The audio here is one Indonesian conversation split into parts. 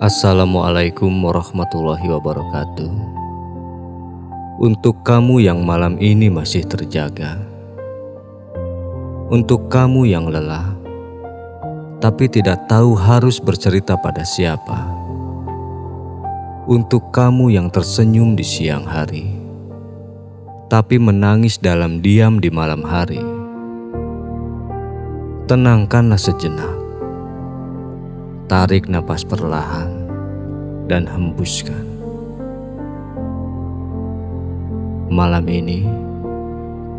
Assalamualaikum warahmatullahi wabarakatuh. Untuk kamu yang malam ini masih terjaga, untuk kamu yang lelah tapi tidak tahu harus bercerita pada siapa, untuk kamu yang tersenyum di siang hari tapi menangis dalam diam di malam hari, tenangkanlah sejenak. Tarik napas perlahan dan hembuskan. Malam ini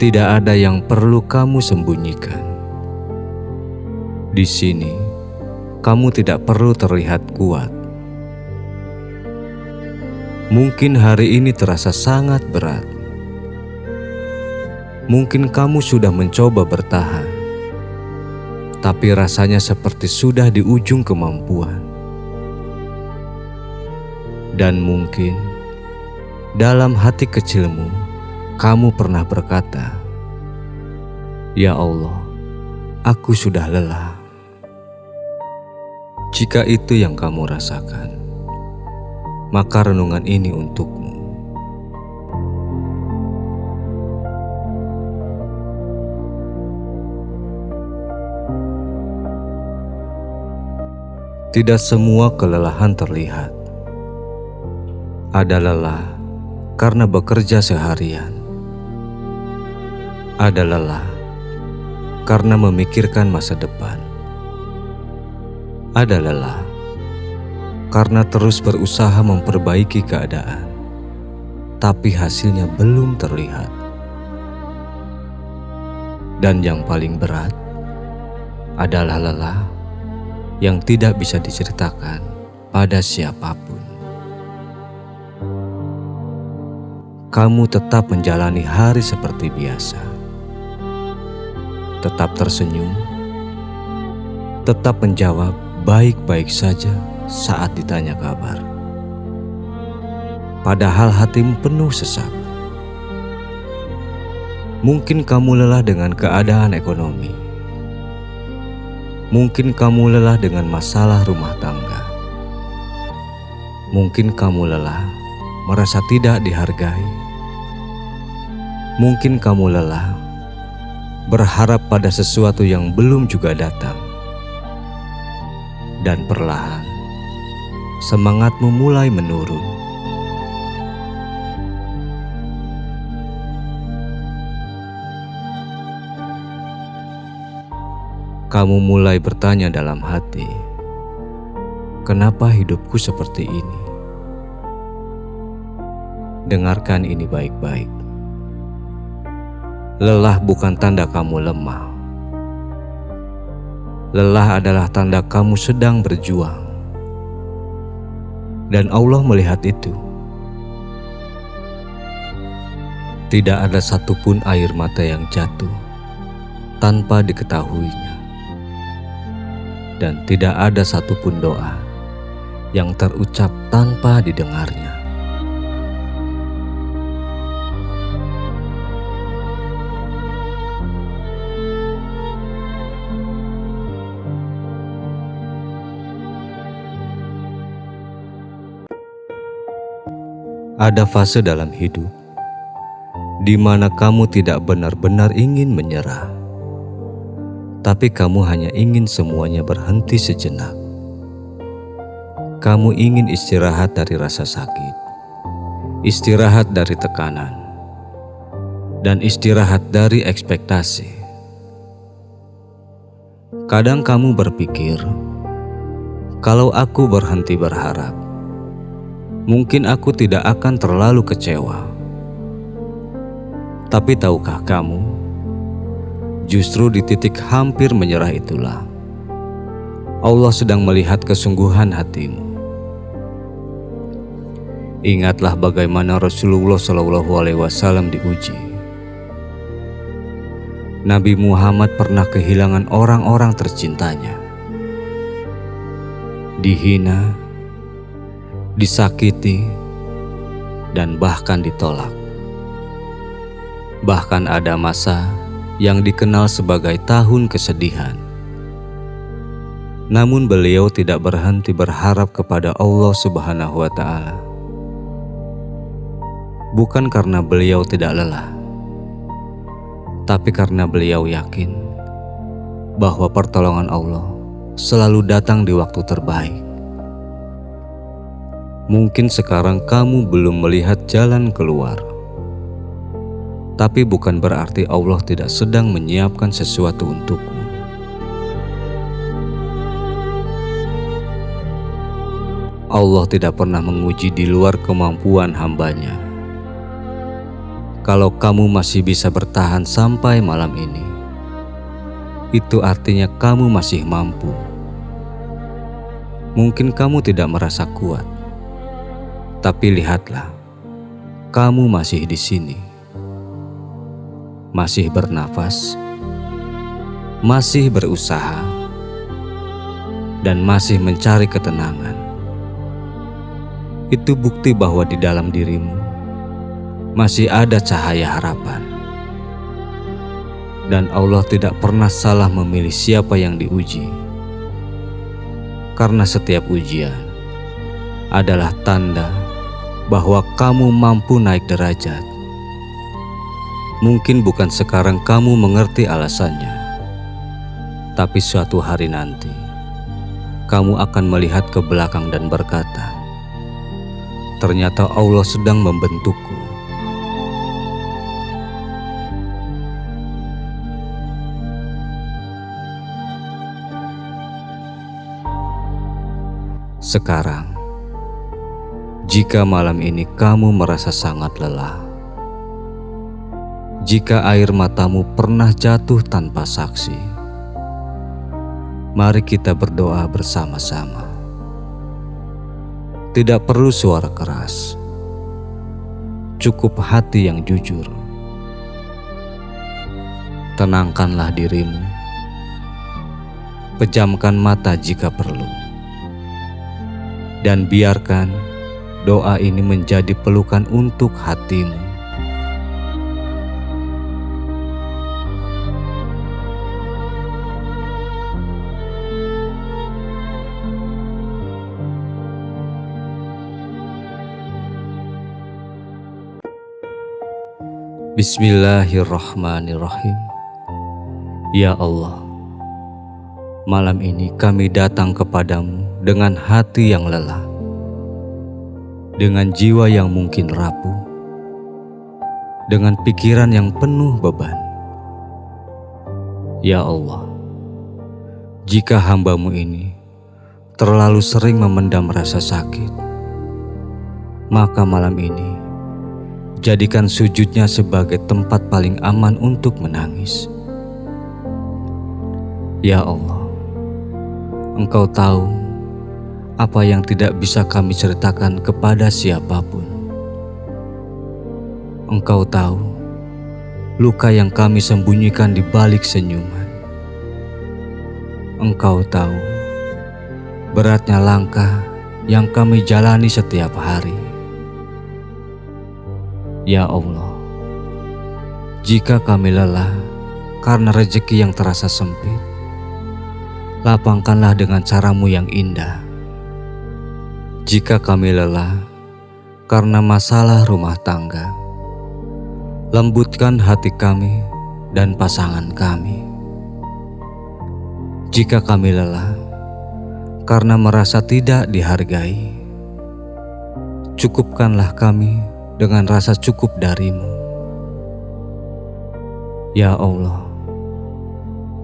tidak ada yang perlu kamu sembunyikan. Di sini kamu tidak perlu terlihat kuat. Mungkin hari ini terasa sangat berat. Mungkin kamu sudah mencoba bertahan, tapi rasanya seperti sudah di ujung kemampuan. Dan mungkin dalam hati kecilmu, kamu pernah berkata, "Ya Allah, aku sudah lelah." Jika itu yang kamu rasakan, maka renungan ini untukmu. Tidak semua kelelahan terlihat. Ada lelah karena bekerja seharian. Ada lelah karena memikirkan masa depan. Ada lelah karena terus berusaha memperbaiki keadaan, tapi hasilnya belum terlihat. Dan yang paling berat adalah lelah yang tidak bisa diceritakan pada siapapun. Kamu tetap menjalani hari seperti biasa, tetap tersenyum, tetap menjawab baik-baik saja saat ditanya kabar. Padahal hatimu penuh sesak. Mungkin kamu lelah dengan keadaan ekonomi. Mungkin kamu lelah dengan masalah rumah tangga. Mungkin kamu lelah merasa tidak dihargai. Mungkin kamu lelah berharap pada sesuatu yang belum juga datang. Dan perlahan semangatmu mulai menurun. Kamu mulai bertanya dalam hati, kenapa hidupku seperti ini? Dengarkan ini baik-baik. Lelah bukan tanda kamu lemah. Lelah adalah tanda kamu sedang berjuang. Dan Allah melihat itu. Tidak ada satupun air mata yang jatuh tanpa diketahuinya. Dan tidak ada satupun doa yang terucap tanpa didengarnya. Ada fase dalam hidup di mana kamu tidak benar-benar ingin menyerah, tapi kamu hanya ingin semuanya berhenti sejenak. Kamu ingin istirahat dari rasa sakit, istirahat dari tekanan, dan istirahat dari ekspektasi. Kadang kamu berpikir, kalau aku berhenti berharap, mungkin aku tidak akan terlalu kecewa. Tapi tahukah kamu, justru di titik hampir menyerah itulah Allah sedang melihat kesungguhan hatimu. Ingatlah bagaimana Rasulullah SAW diuji. Nabi Muhammad pernah kehilangan orang-orang tercintanya, dihina, disakiti, dan bahkan ditolak. Bahkan ada masa yang dikenal sebagai tahun kesedihan. Namun beliau tidak berhenti berharap kepada Allah Subhanahu wa Ta'ala. Bukan karena beliau tidak lelah, tapi karena beliau yakin bahwa pertolongan Allah selalu datang di waktu terbaik. Mungkin sekarang kamu belum melihat jalan keluar, tapi bukan berarti Allah tidak sedang menyiapkan sesuatu untukmu. Allah tidak pernah menguji di luar kemampuan hambanya. Kalau kamu masih bisa bertahan sampai malam ini, itu artinya kamu masih mampu. Mungkin kamu tidak merasa kuat, tapi lihatlah, kamu masih di sini, masih bernafas, masih berusaha, dan masih mencari ketenangan. Itu bukti bahwa di dalam dirimu masih ada cahaya harapan. Dan Allah tidak pernah salah memilih siapa yang diuji. Karena setiap ujian adalah tanda bahwa kamu mampu naik derajat. Mungkin bukan sekarang kamu mengerti alasannya, tapi suatu hari nanti kamu akan melihat ke belakang dan berkata, ternyata Allah sedang membentukku. Sekarang, jika malam ini kamu merasa sangat lelah, jika air matamu pernah jatuh tanpa saksi, mari kita berdoa bersama-sama. Tidak perlu suara keras, cukup hati yang jujur. Tenangkanlah dirimu, pejamkan mata jika perlu, dan biarkan doa ini menjadi pelukan untuk hatimu. Bismillahirrahmanirrahim. Ya Allah, malam ini kami datang kepadamu dengan hati yang lelah, dengan jiwa yang mungkin rapuh, dengan pikiran yang penuh beban. Ya Allah, jika hamba-Mu ini terlalu sering memendam rasa sakit, maka malam ini jadikan sujudnya sebagai tempat paling aman untuk menangis. Ya Allah, Engkau tahu apa yang tidak bisa kami ceritakan kepada siapapun. Engkau tahu luka yang kami sembunyikan di balik senyuman. Engkau tahu beratnya langkah yang kami jalani setiap hari. Ya Allah, jika kami lelah karena rezeki yang terasa sempit, lapangkanlah dengan cara-Mu yang indah. Jika kami lelah karena masalah rumah tangga, lembutkan hati kami dan pasangan kami. Jika kami lelah karena merasa tidak dihargai, cukupkanlah kami dengan rasa cukup dari-Mu. Ya Allah,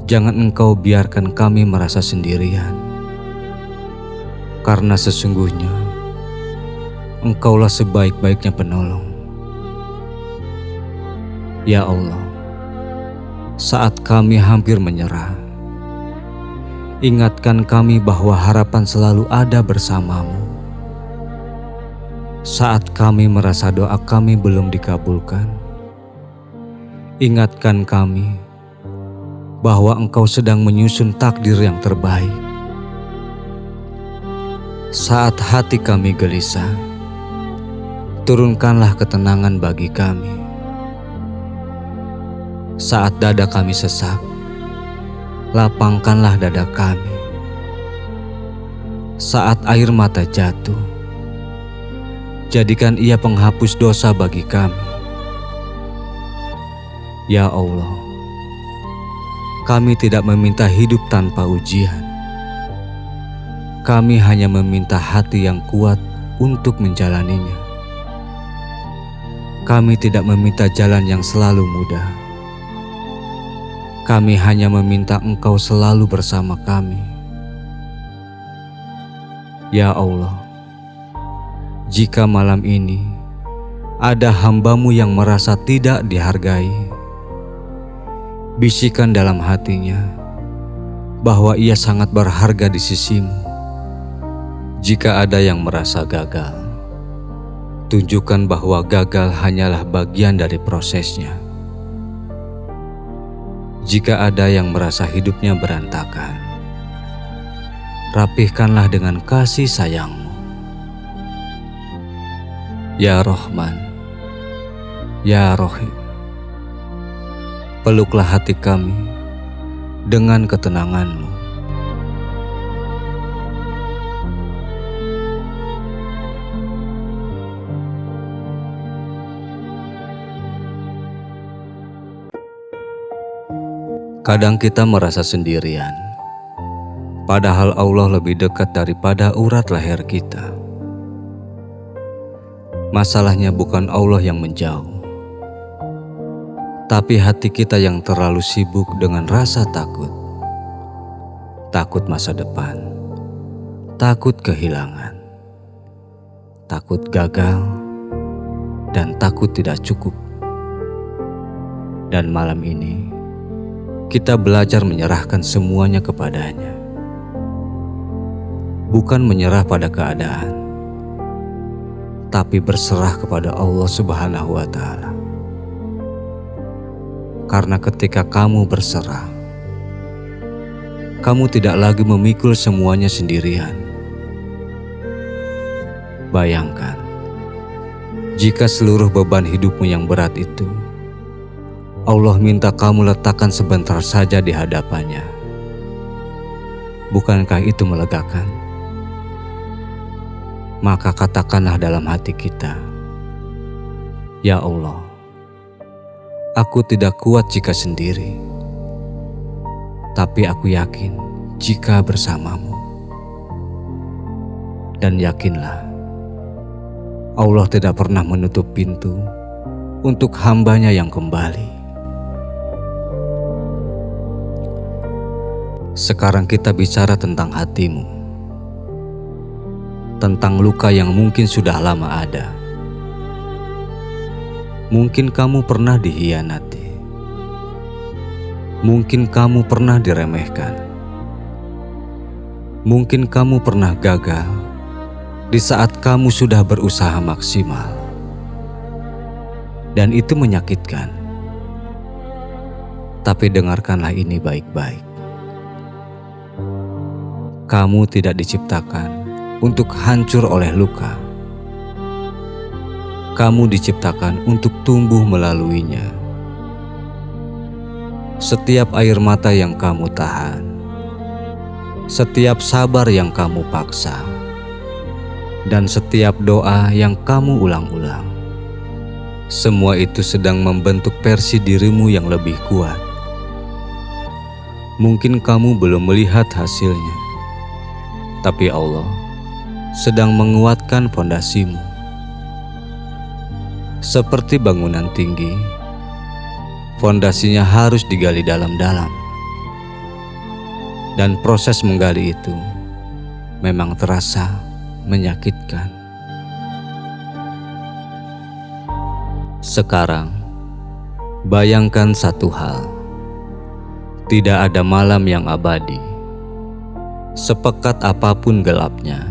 jangan Engkau biarkan kami merasa sendirian, karena sesungguhnya Engkaulah sebaik-baiknya penolong. Ya Allah, saat kami hampir menyerah, ingatkan kami bahwa harapan selalu ada bersama-Mu. Saat kami merasa doa kami belum dikabulkan, ingatkan kami bahwa Engkau sedang menyusun takdir yang terbaik. Saat hati kami gelisah, turunkanlah ketenangan bagi kami. Saat dada kami sesak, lapangkanlah dada kami. saat air mata jatuh. Jadikan Ia penghapus dosa bagi kami. Ya Allah, kami tidak meminta hidup tanpa ujian. Kami hanya meminta hati yang kuat untuk menjalaninya. Kami tidak meminta jalan yang selalu mudah. Kami hanya meminta Engkau selalu bersama kami. Ya Allah, jika malam ini ada hamba-Mu yang merasa tidak dihargai, bisikan dalam hatinya bahwa ia sangat berharga di sisi-Mu. Jika ada yang merasa gagal, tunjukkan bahwa gagal hanyalah bagian dari prosesnya. Jika ada yang merasa hidupnya berantakan, rapihkanlah dengan kasih sayang-Mu. Ya Rahman, Ya Rahim, peluklah hati kami dengan ketenangan-Mu. Kadang kita merasa sendirian, padahal Allah lebih dekat daripada urat leher kita. Masalahnya bukan Allah yang menjauh, tapi hati kita yang terlalu sibuk dengan rasa takut. Takut masa depan, takut kehilangan, takut gagal, dan takut tidak cukup. Dan malam ini, kita belajar menyerahkan semuanya kepadanya. Bukan menyerah pada keadaan, tapi berserah kepada Allah Subhanahu wa Ta'ala. Karena ketika kamu berserah, kamu tidak lagi memikul semuanya sendirian. Bayangkan, jika seluruh beban hidupmu yang berat itu Allah minta kamu letakkan sebentar saja di hadapannya. Bukankah itu melegakan? Maka katakanlah dalam hati kita, Ya Allah, aku tidak kuat jika sendiri, tapi aku yakin jika bersamamu. Dan yakinlah, Allah tidak pernah menutup pintu untuk hamba-Nya yang kembali. Sekarang kita bicara tentang hatimu, tentang luka yang mungkin sudah lama ada. Mungkin kamu pernah dihianati, mungkin kamu pernah diremehkan, mungkin kamu pernah gagal di saat kamu sudah berusaha maksimal, dan itu menyakitkan. Tapi dengarkanlah ini baik-baik. Kamu tidak diciptakan untuk hancur oleh luka. Kamu diciptakan untuk tumbuh melaluinya. Setiap air mata yang kamu tahan, setiap sabar yang kamu paksa, dan setiap doa yang kamu ulang-ulang, semua itu sedang membentuk versi dirimu yang lebih kuat. Mungkin kamu belum melihat hasilnya, tapi Allah sedang menguatkan fondasimu. Seperti bangunan tinggi, fondasinya harus digali dalam-dalam. Dan proses menggali itu memang terasa menyakitkan. Sekarang, bayangkan satu hal. Tidak ada malam yang abadi. Sepekat apapun gelapnya,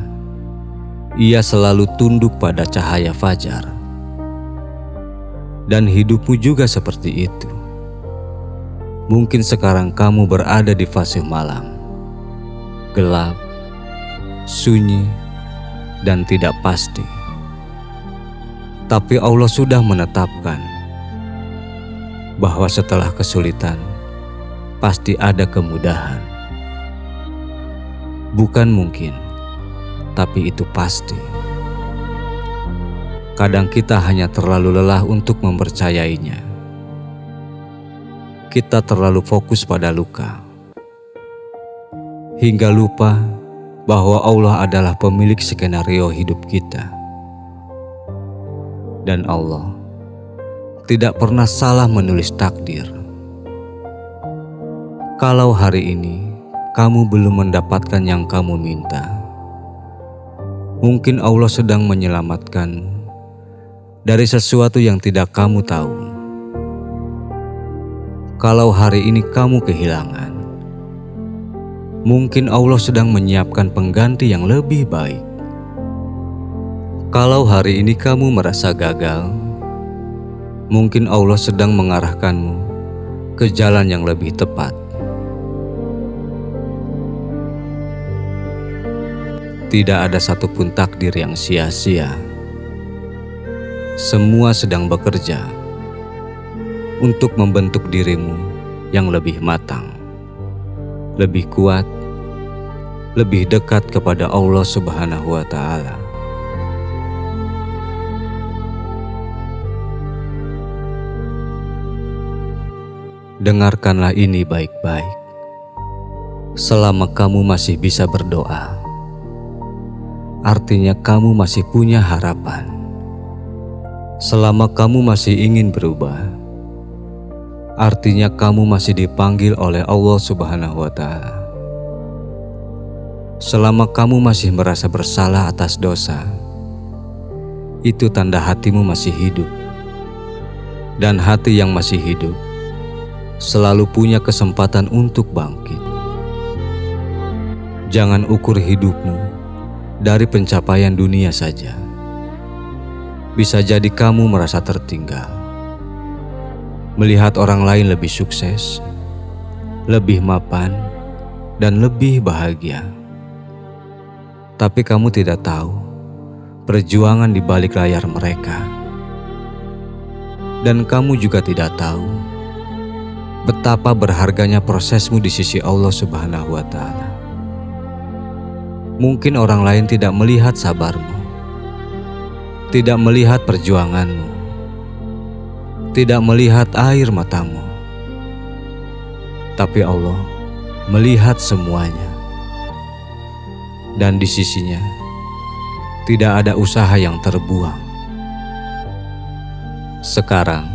ia selalu tunduk pada cahaya fajar. Dan hidupmu juga seperti itu. Mungkin sekarang kamu berada di fase malam, gelap, sunyi, dan tidak pasti. Tapi Allah sudah menetapkan bahwa setelah kesulitan, pasti ada kemudahan. Bukan mungkin, tapi itu pasti. Kadang kita hanya terlalu lelah untuk mempercayainya. Kita terlalu fokus pada luka, hingga lupa bahwa Allah adalah pemilik skenario hidup kita. Dan Allah tidak pernah salah menulis takdir. Kalau hari ini kamu belum mendapatkan yang kamu minta, mungkin Allah sedang menyelamatkanmu dari sesuatu yang tidak kamu tahu. Kalau hari ini kamu kehilangan, mungkin Allah sedang menyiapkan pengganti yang lebih baik. Kalau hari ini kamu merasa gagal, mungkin Allah sedang mengarahkanmu ke jalan yang lebih tepat. Tidak ada satupun takdir yang sia-sia. Semua sedang bekerja untuk membentuk dirimu yang lebih matang, lebih kuat, lebih dekat kepada Allah Subhanahu wa Ta'ala. Dengarkanlah ini baik-baik. Selama kamu masih bisa berdoa, artinya kamu masih punya harapan. Selama kamu masih ingin berubah, artinya kamu masih dipanggil oleh Allah Subhanahu wa Ta'ala. Selama kamu masih merasa bersalah atas dosa, itu tanda hatimu masih hidup. Dan hati yang masih hidup selalu punya kesempatan untuk bangkit. Jangan ukur hidupmu dari pencapaian dunia saja. Bisa jadi kamu merasa tertinggal, melihat orang lain lebih sukses, lebih mapan, dan lebih bahagia. Tapi kamu tidak tahu perjuangan di balik layar mereka. Dan kamu juga tidak tahu betapa berharganya prosesmu di sisi Allah Subhanahu wa Ta'ala. Mungkin orang lain tidak melihat sabarmu, tidak melihat perjuanganmu, tidak melihat air matamu, tapi Allah melihat semuanya. Dan di sisinya tidak ada usaha yang terbuang. Sekarang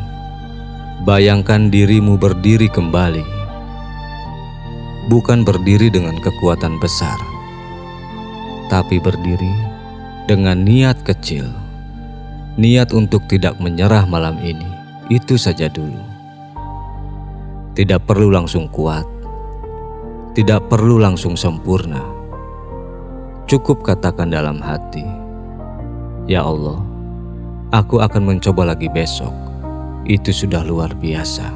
bayangkan dirimu berdiri kembali, bukan berdiri dengan kekuatan besar, tapi berdiri dengan niat kecil, niat untuk tidak menyerah malam ini. Itu saja dulu. Tidak perlu langsung kuat, tidak perlu langsung sempurna. Cukup katakan dalam hati, "Ya Allah, aku akan mencoba lagi besok." Itu sudah luar biasa.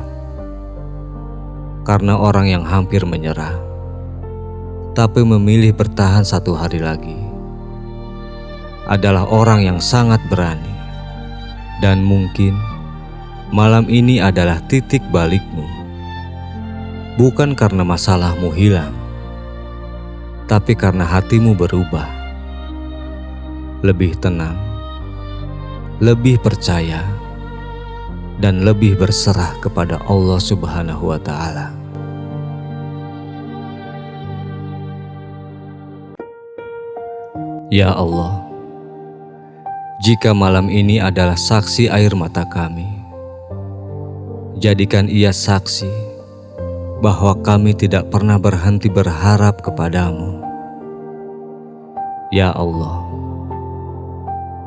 Karena orang yang hampir menyerah, tapi memilih bertahan satu hari lagi, adalah orang yang sangat berani. Dan mungkin malam ini adalah titik balikmu. Bukan karena masalahmu hilang, tapi karena hatimu berubah. Lebih tenang, lebih percaya, dan lebih berserah kepada Allah Subhanahu wa Ta'ala. Ya Allah, jika malam ini adalah saksi air mata kami, jadikan ia saksi bahwa kami tidak pernah berhenti berharap kepadamu. Ya Allah,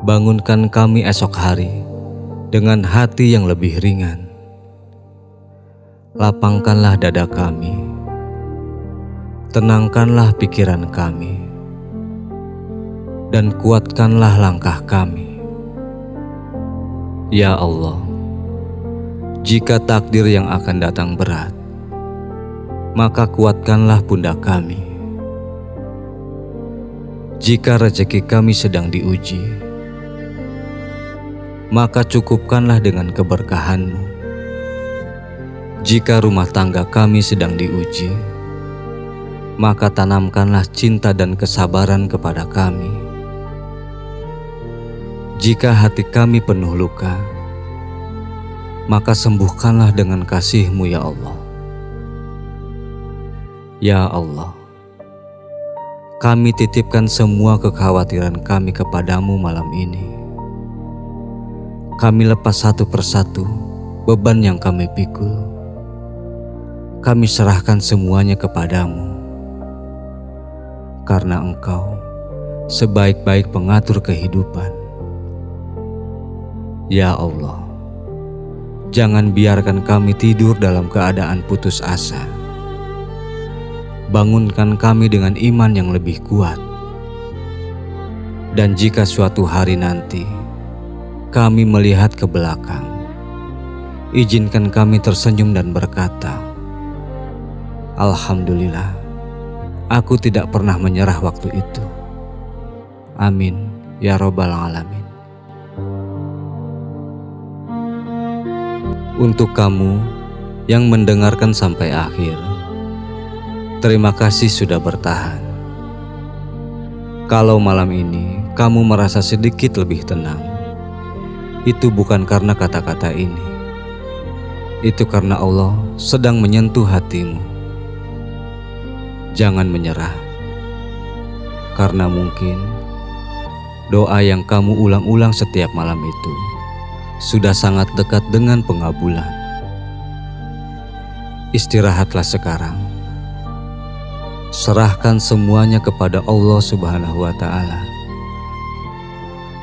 bangunkan kami esok hari dengan hati yang lebih ringan. Lapangkanlah dada kami, tenangkanlah pikiran kami, dan kuatkanlah langkah kami. Ya Allah, jika takdir yang akan datang berat, maka kuatkanlah pundak kami. Jika rezeki kami sedang diuji, maka cukupkanlah dengan keberkahan-Mu. Jika rumah tangga kami sedang diuji, maka tanamkanlah cinta dan kesabaran kepada kami. Jika hati kami penuh luka, maka sembuhkanlah dengan kasih-Mu ya Allah. Ya Allah, kami titipkan semua kekhawatiran kami kepadamu malam ini. Kami lepas satu persatu beban yang kami pikul. Kami serahkan semuanya kepadamu, karena Engkau sebaik-baik pengatur kehidupan. Ya Allah, jangan biarkan kami tidur dalam keadaan putus asa. Bangunkan kami dengan iman yang lebih kuat. Dan jika suatu hari nanti kami melihat ke belakang, izinkan kami tersenyum dan berkata, Alhamdulillah, aku tidak pernah menyerah waktu itu. Amin ya Rabbal Alamin. Untuk kamu yang mendengarkan sampai akhir, terima kasih sudah bertahan. Kalau malam ini kamu merasa sedikit lebih tenang, itu bukan karena kata-kata ini. Itu karena Allah sedang menyentuh hatimu. Jangan menyerah, karena mungkin doa yang kamu ulang-ulang setiap malam itu sudah sangat dekat dengan pengabulan. Istirahatlah sekarang. Serahkan semuanya kepada Allah Subhanahu wa Ta'ala.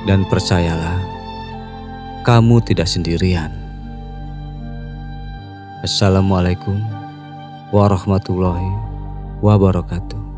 Dan percayalah, kamu tidak sendirian. Assalamualaikum warahmatullahi wabarakatuh.